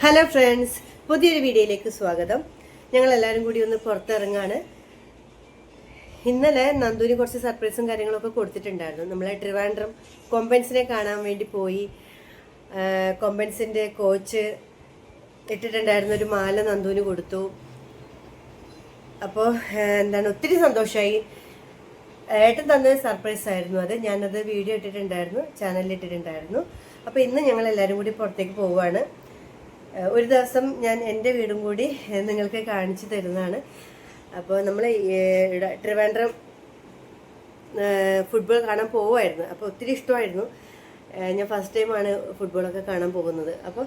Hello friends, പുതിയൊരു വീഡിയോയിലേക്ക് സ്വാഗതം. ഞങ്ങളെല്ലാവരും കൂടി ഒന്ന് പുറത്തിറങ്ങാണ്. ഇന്നലെ നന്ദുവിന് കുറച്ച് സർപ്രൈസും കാര്യങ്ങളൊക്കെ കൊടുത്തിട്ടുണ്ടായിരുന്നു. നമ്മളെ ട്രിവാൻഡ്രം കൊമ്പൻസിനെ കാണാൻ വേണ്ടി പോയി. കൊമ്പൻസിൻ്റെ കോച്ച് ഇട്ടിട്ടുണ്ടായിരുന്ന ഒരു മാല നന്ദുവിന് കൊടുത്തു. അപ്പോൾ ഒത്തിരി സന്തോഷമായി. ഏട്ടൻ തന്നൊരു സർപ്രൈസ് ആയിരുന്നു അത്. ഞാനത് വീഡിയോ ഇട്ടിട്ടുണ്ടായിരുന്നു, ചാനലിൽ ഇട്ടിട്ടുണ്ടായിരുന്നു. അപ്പോൾ ഇന്ന് ഞങ്ങളെല്ലാവരും കൂടി പുറത്തേക്ക് പോവുകയാണ്. ഒരു ദിവസം ഞാൻ എൻ്റെ വീടും കൂടി നിങ്ങൾക്ക് കാണിച്ചു തരുന്നതാണ്. അപ്പോൾ നമ്മൾ ട്രിവാൻഡ്രം ഫുട്ബോൾ കാണാൻ പോവുമായിരുന്നു. അപ്പോൾ ഒത്തിരി ഇഷ്ടമായിരുന്നു. ഞാൻ ഫസ്റ്റ് ടൈമാണ് ഫുട്ബോളൊക്കെ കാണാൻ പോകുന്നത്. അപ്പോൾ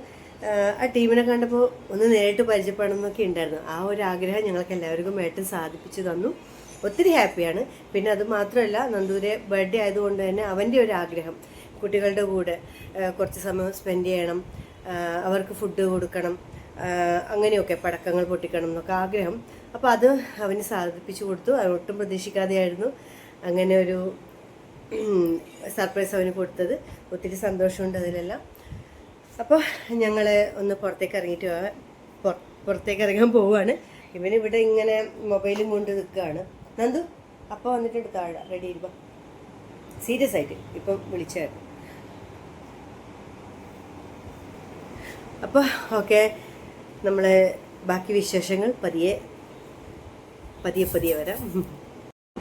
ആ ടീമിനെ കണ്ടപ്പോൾ ഒന്ന് നേരിട്ട് പരിചയപ്പെടണമെന്നൊക്കെ ഉണ്ടായിരുന്നു. ആ ഒരു ആഗ്രഹം ഞങ്ങൾക്ക് എല്ലാവർക്കും ഏട്ടൻ സാധിപ്പിച്ചു തന്നു. ഒത്തിരി ഹാപ്പിയാണ്. പിന്നെ അത് മാത്രമല്ല, നന്ദൂരെ ബർത്ത്ഡേ ആയതുകൊണ്ട് തന്നെ അവൻ്റെ ഒരു ആഗ്രഹം, കുട്ടികളുടെ കൂടെ കുറച്ച് സമയം സ്പെൻഡ് ചെയ്യണം, അവർക്ക് ഫുഡ് കൊടുക്കണം, അങ്ങനെയൊക്കെ പടക്കങ്ങൾ പൊട്ടിക്കണം എന്നൊക്കെ ആഗ്രഹം. അപ്പോൾ അത് അവന് സാധിപ്പിച്ചു കൊടുത്തു. ഒട്ടും പ്രതീക്ഷിക്കാതെയായിരുന്നു അങ്ങനെ ഒരു സർപ്രൈസ് അവന് കൊടുത്തത്. ഒത്തിരി സന്തോഷമുണ്ട് അതിലെല്ലാം. അപ്പോൾ ഞങ്ങൾ ഒന്ന് പുറത്തേക്ക് ഇറങ്ങാൻ പോവുകയാണ്. ഇവനിവിടെ ഇങ്ങനെ മൊബൈലും കൊണ്ട് നിൽക്കുകയാണ്. നന്ദു അപ്പോൾ വന്നിട്ട് എടുത്താഴ റെഡി ഇരിപ്പം, സീരിയസ് ആയിട്ട് ഇപ്പം വിളിച്ചായിരുന്നു. അപ്പോൾ ഓക്കെ, നമ്മൾ ബാക്കി വിശേഷങ്ങൾ പതിയെ വരാം.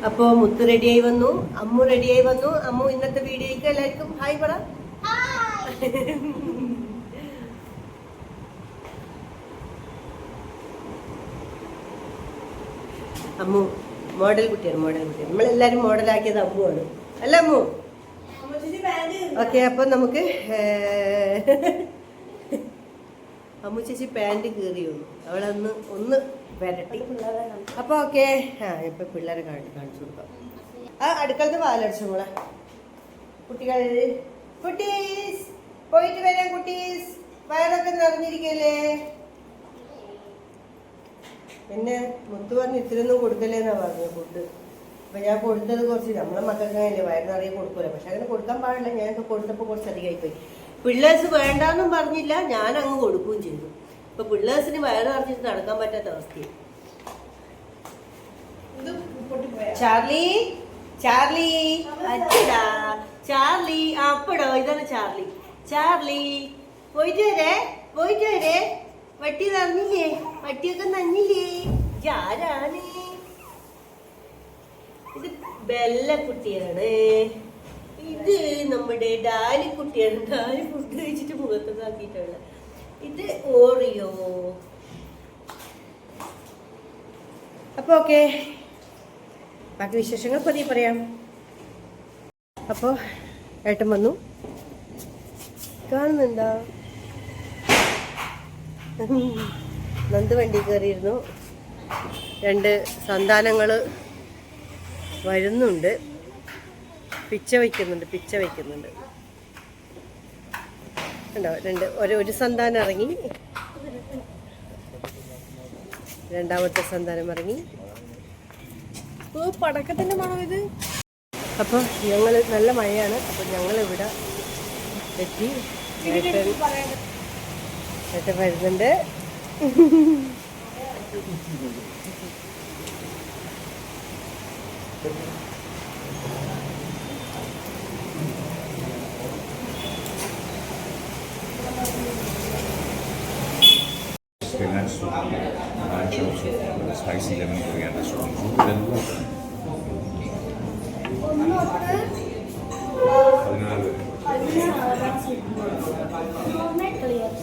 അപ്പോൾ മുത്ത് റെഡിയായി വന്നു, അമ്മു റെഡിയായി വന്നു. അമ്മു ഇന്നത്തെ വീഡിയോയ്ക്ക് എല്ലാവർക്കും ഹായ് പറ. അമ്മു മോഡൽ കുട്ടിയാണ്. നമ്മളെല്ലാവരും മോഡലാക്കിയത് അമ്മുവാണ്, അല്ല അമ്മു? ഓക്കെ, അപ്പം നമുക്ക് അമ്മു ചേച്ചി പാൻറ് കീറി വന്നു. അവളെ ഒന്ന് വരട്ടി. അപ്പോൾ ഓക്കെ, ഇപ്പം പിള്ളേരെ കാണിച്ചു കൊടുക്കാം. അടുക്കളത്ത് പാലടിച്ചു മോളെ. കുട്ടീസ് പോയിട്ട് വരാം. കുട്ടീസ് വയറൊക്കെ നിറഞ്ഞിരിക്കല്ലേ? പിന്നെ മുത്ത് പറഞ്ഞ് ഇത്തിരൊന്നും കൊടുക്കല്ലേന്നാ പറഞ്ഞു ഫുഡ്. അപ്പം ഞാൻ കൊടുത്തത് കുറച്ച്, നമ്മളെ മക്കൾക്ക് അങ്ങനെയല്ലേ വയറ് നിറയെ കൊടുക്കൂല. പക്ഷെ അങ്ങനെ കൊടുക്കാൻ പാടില്ല. ഞാനൊക്കെ കൊടുത്തപ്പോൾ കുറച്ച് അധികമായിപ്പോയി. പിള്ളേഴ്സ് വേണ്ടാന്നും പറഞ്ഞില്ല, ഞാൻ അങ്ങ് കൊടുക്കുകയും ചെയ്തു. ഇപ്പൊ പിള്ളേഴ്സിന് വയറ് നിറച്ചിട്ട് നടക്കാൻ പറ്റാത്ത അവസ്ഥയായി. ചാർലി അച്ഛടാ, ചാർലി അപ്പടോ, ഇതാണ് ചാർലി. പോയിട്ട് വരേ. വട്ടി നന്നില്ലേ? വട്ടിയൊക്കെ നന്നില്ലേ? ആരാണ് ഇത്? ബെല്ലക്കുട്ടിയാണ്. ഇത് നമ്മുടെ ഡാലിക്കുട്ടിയാണ്. ഡാലി ഫുഡ് കഴിച്ചിട്ട് മുഖത്തൊക്കെ ആക്കിയിട്ടുള്ള. ഇത് ഓറിയോ. അപ്പോൾ ഓക്കെ, ബാക്കി വിശേഷങ്ങൾ പതിയെ പറയാം. അപ്പോൾ ഏട്ടൻ വന്നു, കാണുന്നുണ്ടോ? നന്ദു വണ്ടി കയറിയിരുന്നു. 2 സന്താനങ്ങൾ വരുന്നുണ്ട്. പിച്ച വയ്ക്കുന്നുണ്ട് കണ്ടോ? ഒരു സന്താനം ഇറങ്ങി, രണ്ടാമത്തെ സന്താനം ഇറങ്ങി. പടക്കത്തിന്റെ മണം ഇത്. അപ്പോൾ ഞങ്ങൾ നല്ല മഴയാണ്. അപ്പോൾ ഞങ്ങളിവിടെ എത്തി. ഏട്ടൻ വരുന്നുണ്ട്. spinach soup, mancham soup, spicy lemon coriander soup. ഇതെല്ലാം 14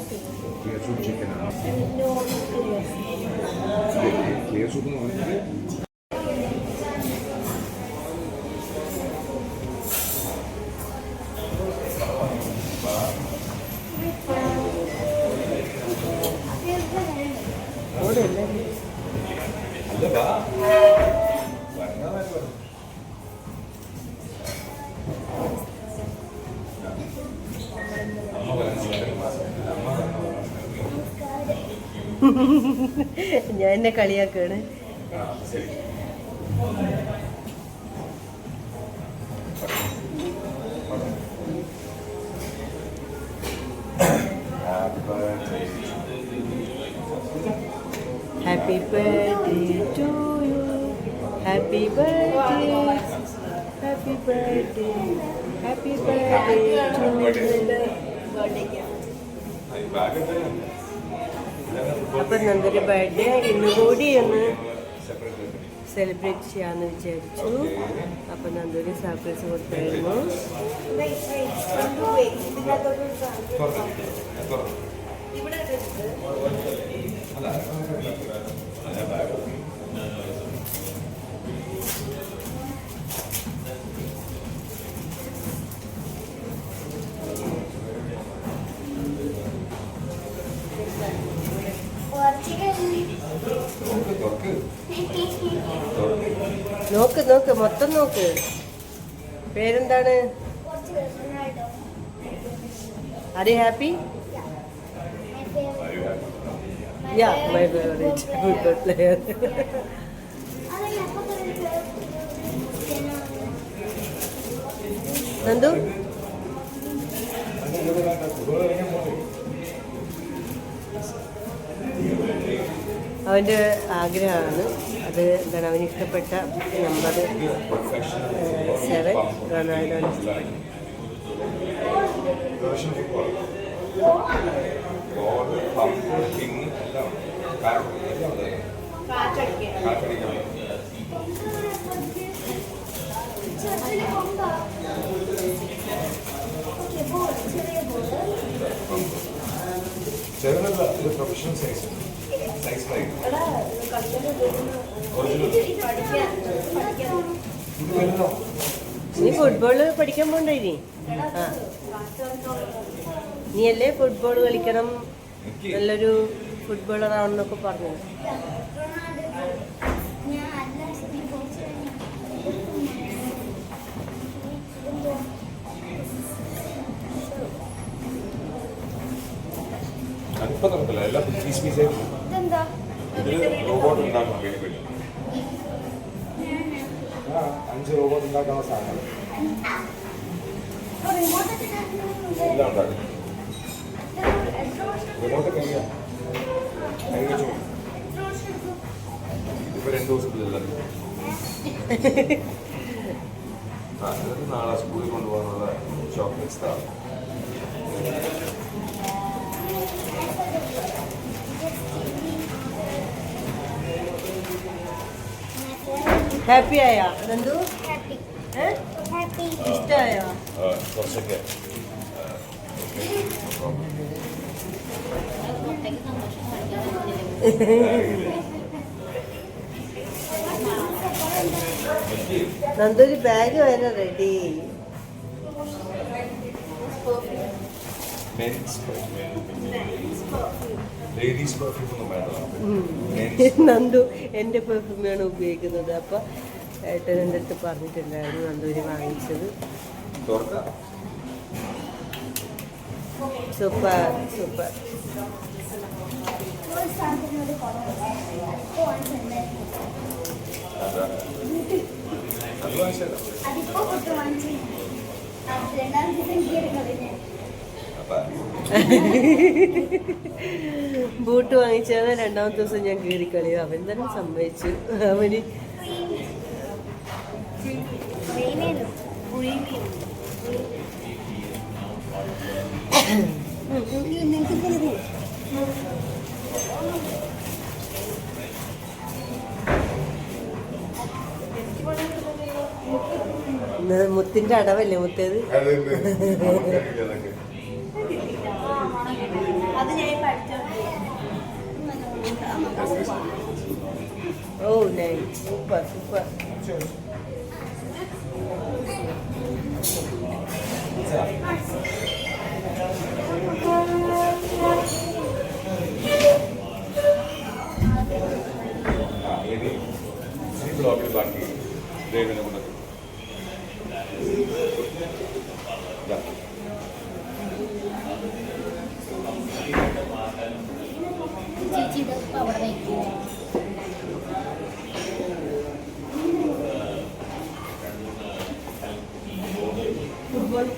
clear soup chicken ആണ്. clear soup എന്ന് പറഞ്ഞാൽ ഞാൻ എന്നെ കളിയാക്കാണ്. Happy birthday Happy birthday to you. Happy birthday. Happy birthday. Happy birthday to you. അപ്പം നന്ദൊരു ബർത്ത്ഡേ ഇന്ന് കൂടി ഒന്ന് സെലിബ്രേറ്റ് ചെയ്യാമെന്ന് വിചാരിച്ചു. അപ്പം നന്ദൊരു സർപ്രൈസ് കൊടുത്തായിരുന്നു. നോക്ക് നോക്ക് മൊത്തം നോക്ക്. പേരെന്താണ്? Are you happy? Yeah, my favorite football player. Nandu? അവൻ്റെ ആഗ്രഹമാണ് അത്. എന്താണ് അവന് ഇഷ്ടപ്പെട്ട നമ്പർ 7 റൊണാൾഡോ. ചെറുതല്ല, ഇത് പ്രൊഫഷണൽ സൈസ് സൈസ് നീ ഫുട്ബോള് പഠിക്കാൻ പോണ്ടേ ഇനി? ആ, നീ അല്ലേ ഫുട്ബോൾ കളിക്കണം, നല്ലൊരു ഫുട്ബോളർ ആവണമെന്നൊക്കെ പറഞ്ഞു. അതിപ്പോ നടക്കില്ല, എല്ലാം പീസ് പീസായിട്ട് ഇതിൽ റോബോട്ട് ഉണ്ടാക്കാൻ വേണ്ടി 5 റോബോട്ട് ഉണ്ടാക്കാനുള്ള സാധനങ്ങൾ എല്ലാം ഉണ്ടാക്കും. റിമോട്ട് കഴിയാം കഴിച്ചു ഇപ്പൊ 2 ദിവസത്തിലല്ല. നാളെ സ്കൂളിൽ കൊണ്ടുപോകാനുള്ള ചോക്ലേറ്റ്സ് താഴെ. ഹാപ്പി ആയാ നന്ദു? ഇഷ്ടമായോ? കുറച്ചൊക്കെ നന്ദൊരു ബാഗ് വരെ റെഡി. നന്ദു എൻ്റെ പെർഫ്യൂമാണ് ഉപയോഗിക്കുന്നത്. അപ്പൊ ഏട്ടൻ എൻ്റെ അടുത്ത് പറഞ്ഞിട്ടുണ്ടായിരുന്നു നന്ദൂര് വാങ്ങിച്ചത്. Super super. ബൂട്ട് വാങ്ങിച്ചാൽ 2ാമത്തെ ദിവസം ഞാൻ കീറിക്കളയും. അവൻ തന്നെ സമ്മതിച്ചു. അവന് മുത്തിന്റെ അടവല്ലേ മുത്തേത്? ഓ നൈസ്, സൂപ്പർ സൂപ്പർ. ബ്ലോക്കിൽ ബാക്കി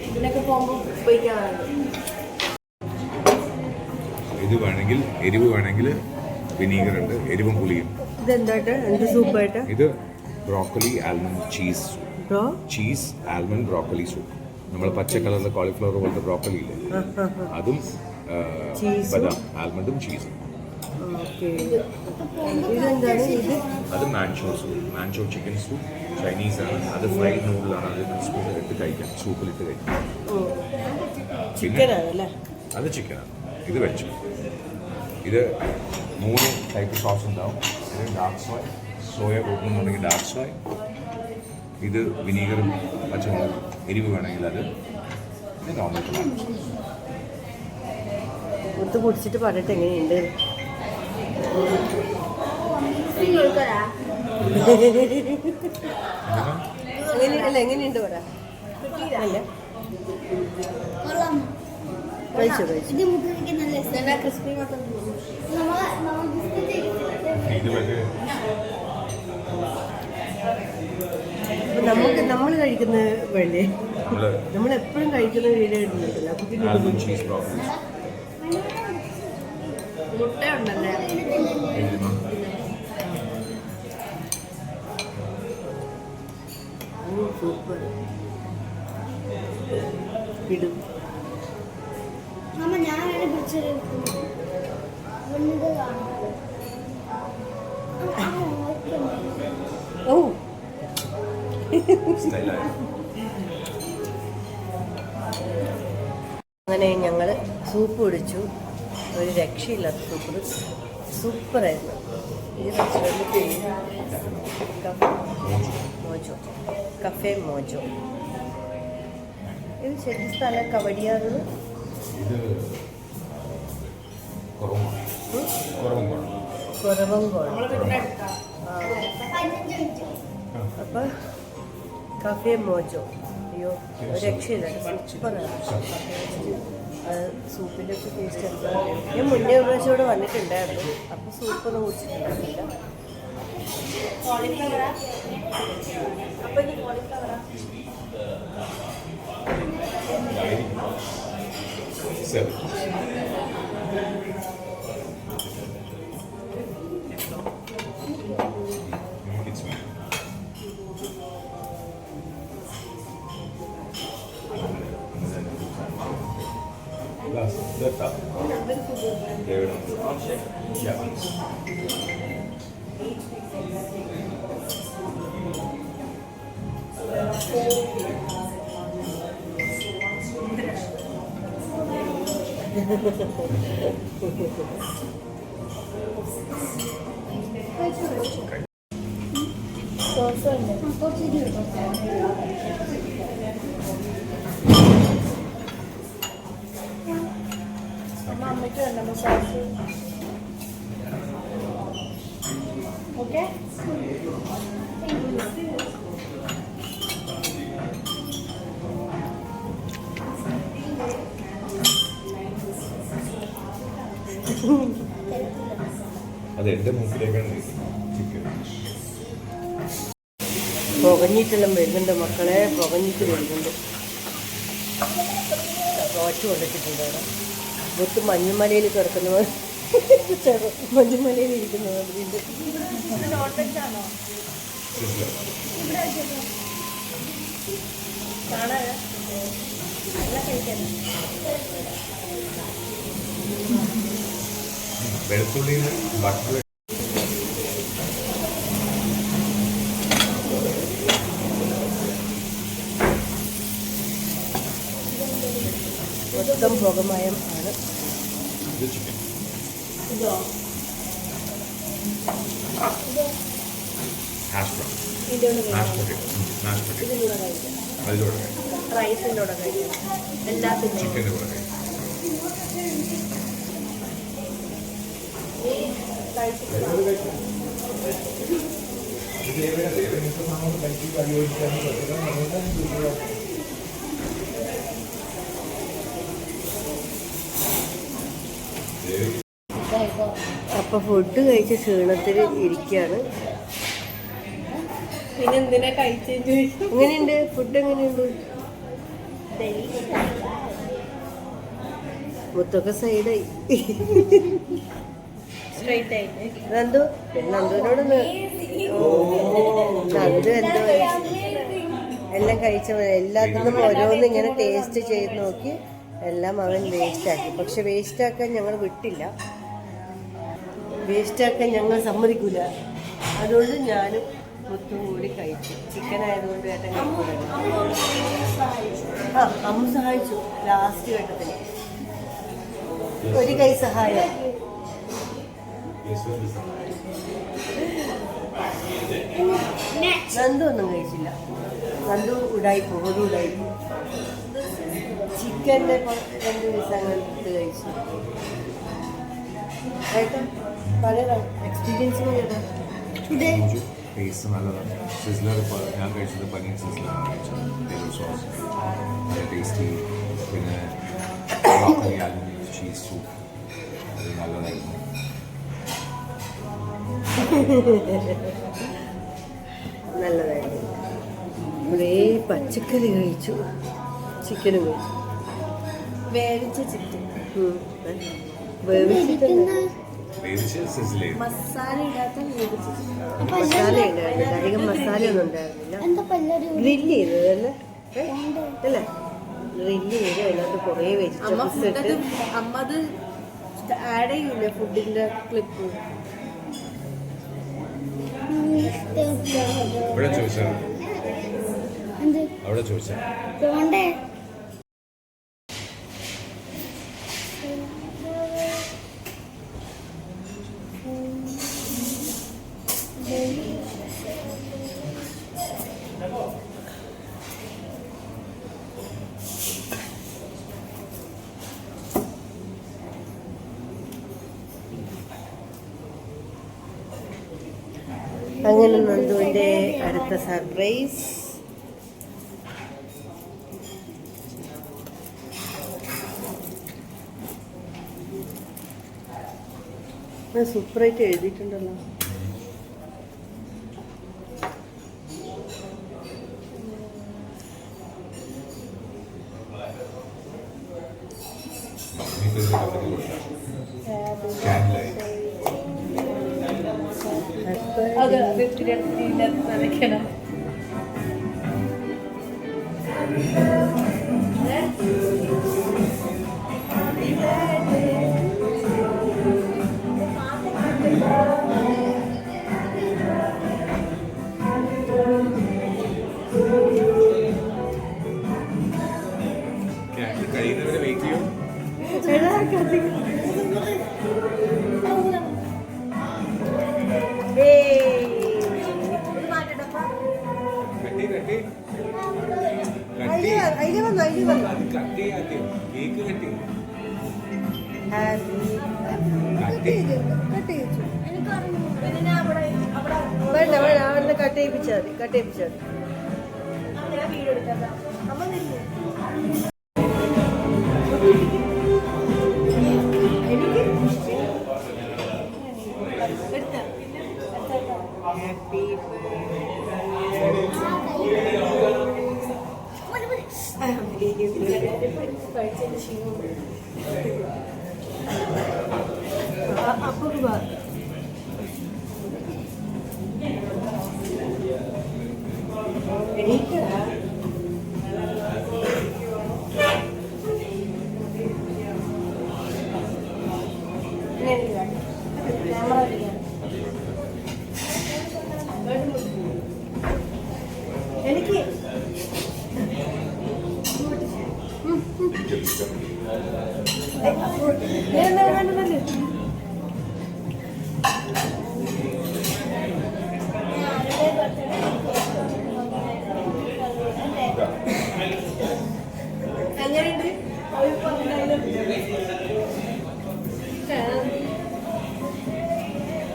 ഇതിനൊക്കെ പോകുമ്പോൾ ഉപയോഗിക്കാറുണ്ട്. ഇത് വേണമെങ്കിൽ എരിവ് വേണമെങ്കിൽ വിനീഗർ ഉണ്ട്, എരിവും പുളിയും. ഇതെന്തായിട്ട് എന്ത് സൂപ്പായിട്ട്? ഇത് broccoli almond cheese bro cheese almond broccoli soup. നമ്മൾ പച്ച കളറിലെ കോളിഫ്ലവർ പോലത്തെ ബ്രോക്കലി ഇല്ലേ, അതും ബദാം ആൽമണ്ടും ചീസും. ഓക്കെ. ഇതെന്താണ് ഇത്? അത് മാൻചോ സൂപ്പ്, മാൻചോ ചിക്കൻ സൂപ്പ്. ചൈനീസ് ആണ്, അത് ഫ്രൈഡ് നൂഡിലാണ്. അത് ക്രിസ്പി ഇട്ട് കഴിക്കാം, സൂപ്പിലിട്ട് കഴിക്കാം. ചിക്കനാണല്ലേ? അത് ചിക്കനാണ്. ഇത് വെച്ചു. ഇത് 3 ടൈപ്പ് സോസ് ഉണ്ടാവും. ഇത് ഡാർക്ക് സോയ, സോയ കൂട്ടണമെന്നുണ്ടെങ്കിൽ ഡാർക്ക് സോയ. ഇത് വിനീഗറും പച്ചമുളകും, എരിവ് വേണമെങ്കിൽ അത്. ഇത് നോർമൽ ടൊമാറ്റോ സോസ്. ഒത്ത് കുടിച്ചിട്ട് പറഞ്ഞിട്ട് എങ്ങനെയുണ്ട്? അല്ല എങ്ങനെയുണ്ട് പറ. അല്ല കഴിച്ചു കഴിച്ചു. ഇത് മറ്റേ നമ്മൾ കഴിക്കുന്ന വേണ്ടേ? നമ്മൾ എപ്പോഴും കഴിക്കുന്ന വീഡിയോ ഇടുന്നുണ്ടല്ലോ. അപ്പൊ പിന്നെ ആൽമണ്ട് ചീസ് ബ്രോക്കലി. മുട്ട ഉണ്ടല്ലേ? സൂപ്പർ. ഇടും. ഓ അങ്ങനെ ഞങ്ങൾ സൂപ്പ് കുടിച്ചു. ഒരു രക്ഷയില്ലാത്ത സൂപ്പ്, സൂപ്പറായിരുന്നു. ഈ റെസ്റ്റോറൻറ്റ് പേര് മോജോ, കഫേ മോജോ. ഇത് ശരി സ്ഥലം കവടിയാറ്. കുറവങ്കോട്. അപ്പം കഫേ മോജോ. അയ്യോ ഒരു രക്ഷയില്ല, സൂപ്പറാണ്. സൂപ്പിൻ്റെ ഒക്കെ ടേസ്റ്റ് എന്താ? ഞാൻ മുന്നേ ഒരു പ്രാവശ്യം ഇവിടെ വന്നിട്ടുണ്ടായിരുന്നു. അപ്പോൾ സൂപ്പൊന്നും കുടിച്ചിട്ടുണ്ടായിരുന്നില്ല. Okay? അത് എൻ്റെ മൂക്കിലേക്കാണ് ചിക്കൻ. പുകഞ്ഞിട്ടെല്ലാം വരുന്നുണ്ട് മക്കളെ, പുകഞ്ഞിട്ട് വരുന്നുണ്ട്. വാച്ച് കൊണ്ടിട്ടുണ്ട് അവിടെ. മൊത്തം മഞ്ഞുമലയിൽ കിടക്കുന്നവർ, മഞ്ഞുമലയിൽ ഇരിക്കുന്നവർ. വെളുത്തുള്ളി ബട്ടർ മൊത്തം പുകമയം ആണ്. ഇത് chicken. Hash brown, hash potato, hash potato അതിലൂടെ കഴിക്കും. റൈസിൻ്റെ കൂടെ കഴിക്കും, എല്ലാത്തിൻ്റെ ചിക്കൻ്റെ കൂടെ കഴിക്കും. അപ്പൊ ഫുഡ് കഴിച്ച ക്ഷീണത്തിൽ ഇരിക്കുകയാണ്. പിന്നെ എന്തിനാ കഴിച്ചെന്ന് ചോദിച്ചു. എങ്ങനെയുണ്ട് ഫുഡ്? എങ്ങനെയുണ്ട്? മുത്തൊക്കെ സൈഡായി. സ്ട്രൈറ്റ് ആയിട്ട് നന്ദു നന്ദുവിനോട് നന്ദു എന്തോ എല്ലാം കഴിച്ച എല്ലാത്തിനും ഓരോന്നും ഇങ്ങനെ ടേസ്റ്റ് ചെയ്ത് നോക്കി എല്ലാം അവൻ വേസ്റ്റാക്കി. പക്ഷെ വേസ്റ്റാക്കാൻ ഞങ്ങൾ വിട്ടില്ല, വേസ്റ്റാക്കാൻ ഞങ്ങൾ സമ്മതിക്കില്ല. അതുകൊണ്ട് ഞാനും മുത്തും കൂടി കഴിച്ചു. ചിക്കൻ ആയതുകൊണ്ട് ഏട്ടൻ കഴിക്കൂല. ആ അമ്മ സഹായിച്ചു ലാസ്റ്റ് ഘട്ടത്തിൽ, ഒരു കൈ സഹായം. നന്ദു ഒന്നും കഴിച്ചില്ല. നന്ദു ഉടായിപ്പോ ഒരു ഉടായിപ്പോ ചിക്കൻ്റെ 2 പീസ് അങ്ങനെ കഴിച്ചു. ഏട്ടാ പലതാ എക്സ്പീരിയൻസ് ചെയ്താ ടേസ്റ്റ് നല്ലതാണ്. സിസ്ലർ ഇപ്പോൾ ഞാൻ കഴിച്ചത് പനീർ സിസ്ലറാണ് കഴിച്ചത്. ടേബിൾ സോസ് നല്ല ടേസ്റ്റി. പിന്നെ ചീസ് സൂപ്പ് അത് നല്ലതായിരുന്നു. നല്ലതായിരുന്നു. കുറേ പച്ചക്കറി കഴിച്ചു, ചിക്കനും കഴിച്ചു. വേവിച്ച ചിക്കൻ വേവിച്ചിട്ടുണ്ട്. വേവിച്ച് സിസിൽ ചെയ്തു. മസാല ഇടാത്ത വേവിച്ച ചിക്കൻ. മസാല ഉണ്ടായിരുന്നില്ല, അധികം മസാലയൊന്നും ഉണ്ടായിരുന്നില്ല. ഗ്രില്ല് ചെയ്തത് അല്ലേ? അല്ലേ ഗ്രില്ല് ചെയ്ത് അതിനകത്ത് കുറേ വെജിറ്റബിൾസ് ഇട്ട്. അമ്മ അത് ആഡ് ചെയ്യൂലേ ഫുഡിന്റെ ക്ലിപ്പ്? ഇവിടെ ചോദിച്ചാൽ അവിടെ ചോദിച്ചാൽ അങ്ങനെ നന്ദുവിൻ്റെ അടുത്ത സർപ്രൈസ്. സൂപ്പറായിട്ട് എഴുതിയിട്ടുണ്ടല്ലോ. അത് നനയ്ക്കണം. കഴിയുന്നവരെ വെയിറ്റ് ചെയ്യും. കട്ടി കട്ടി കട്ടി കട്ടി കേക്ക് കട്ടി വേണ്ട വേണ്ട അവിടെ കട്ട് ചെയ്യിപ്പിച്ചാൽ മതി, കട്ട് ചെയ്യിപ്പിച്ചാൽ മതി. എനിക്ക് എങ്ങനെയുണ്ട്?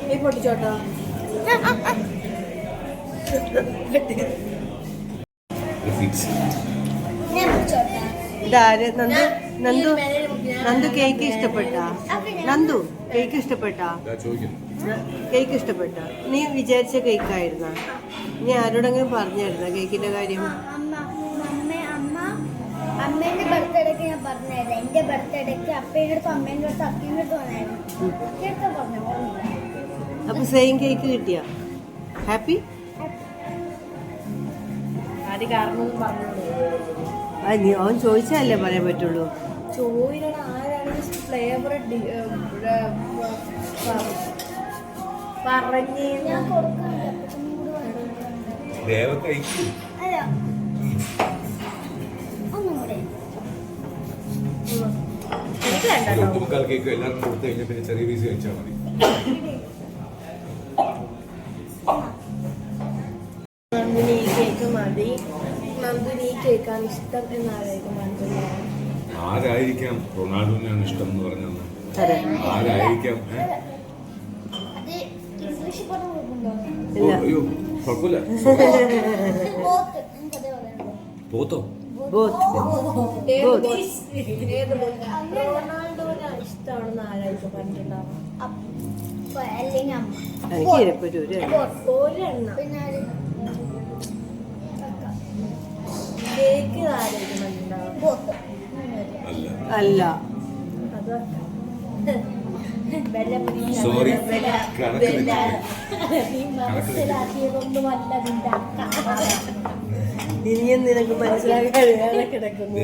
നീ പൊട്ടിച്ചോട്ടോ. ഇതാര് നന്ദു നന്ദു നന്ദു കേക്ക് ഇഷ്ടപ്പെട്ടാ? നന്ദു കേക്ക് ഇഷ്ടപ്പെട്ടാ? കേക്ക് ഇഷ്ടപ്പെട്ട? നീ വിചാരിച്ച കേക്കായിരുന്ന? നീ ആരോടെങ്കിലും പറഞ്ഞായിരുന്ന കേക്കിന്റെ കാര്യം? അമ്മേന്റെ ബർത്ത്ഡേക്ക് ഞാൻ പറഞ്ഞായിരുന്നു. എന്റെ ബർത്ത്ഡേക്ക് അപ്പേൻ്റെ അടുത്ത് അമ്മേൻ്റെ അടുത്ത് അപ്പേൻ്റെ അടുത്ത് വന്നായിരുന്നു. അപ്പേടുത്ത് പറഞ്ഞു ഓർമ്മയില്ല. അപ്പൊ സെയിം കേക്ക് കിട്ടിയ ഹാപ്പി? ആദ്യം കാരണം പറഞ്ഞു അവൻ ചോദിച്ചാലേ പറയാൻ പറ്റുള്ളൂ. ചോദിക്കണം ആരാണ് ഫ്ലേവർ പറഞ്ഞ് ഞാൻ കൊടുക്കുന്നില്ല. അപ്പച്ചനും കൂടി വന്നിട്ടുണ്ട്. ദേവ കഴിക്കൂ. അല്ല ഒന്നും കൂടെ എനിക്ക് വേണ്ട ഒരു ഒട്ടുമുക്കാൽ കേക്ക് എല്ലാവർക്കും കൊടുത്തു കഴിഞ്ഞാൽ പിന്നെ ചെറിയ പീസ് കഴിച്ചാൽ മതി. നന്ദിനി ഈ കേക്ക് മതി. നന്ദിനി ഈ കേക്കാണ് ഇഷ്ടം എന്നായിരിക്കും മനസ്സിലാവും. ആരായിരിക്കാം റൊണാൾഡോനെയാണ് ഇഷ്ടം എന്ന് പറഞ്ഞത്? അതെ. ആരായിരിക്കാം? അത് ഇംഗ്ലീഷിൽ പറഞ്ഞു കൊടുക്കുന്നുണ്ടോ? ഇല്ല. അയ്യോ കുഴപ്പമില്ല. പോത്ത് എനിക്കതേ പറയാനുള്ളൂ. പോത്തോ? ബോത്ത് റൊണാൾഡോനെ ഇഷ്ടമാണെന്ന് ആരായിരിക്കും പറഞ്ഞിട്ടുണ്ടാവും? അല്ലെങ്കിൽ അമ്മ. എനിക്ക് ഇരപ്പൊരു ഒരെണ്ണം പിന്നെ ആര്? കേക്ക് ആരായിരിക്കും പറഞ്ഞിട്ടുണ്ടാവും? പോത്ത്. അല്ല. അല്ല. അത് സോറി കണക്ക് തെറ്റി. മനസ്സിലാക്കിയതൊന്നുമല്ല നിന്റെ അക്ക. ഇനിയും നിനക്ക് മനസ്സിലാക്കാതെ കിടക്കുന്നു.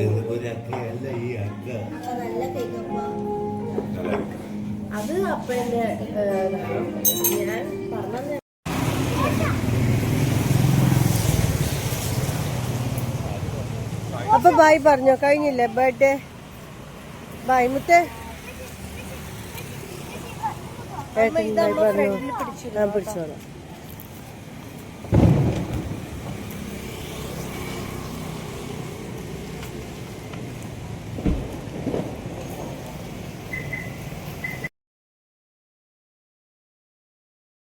നല്ല കേക്ക് അമ്മ. അത് അപ്പൻ്റെ ഞാൻ പറഞ്ഞ അപ്പൊ ബായ് പറഞ്ഞോ, കഴിഞ്ഞില്ലേ ബർത്ത്ഡേ? ബായ് മുത്തേ. ഏട്ടൻ ബായ് പറഞ്ഞു. ഞാൻ പിടിച്ചോളാം.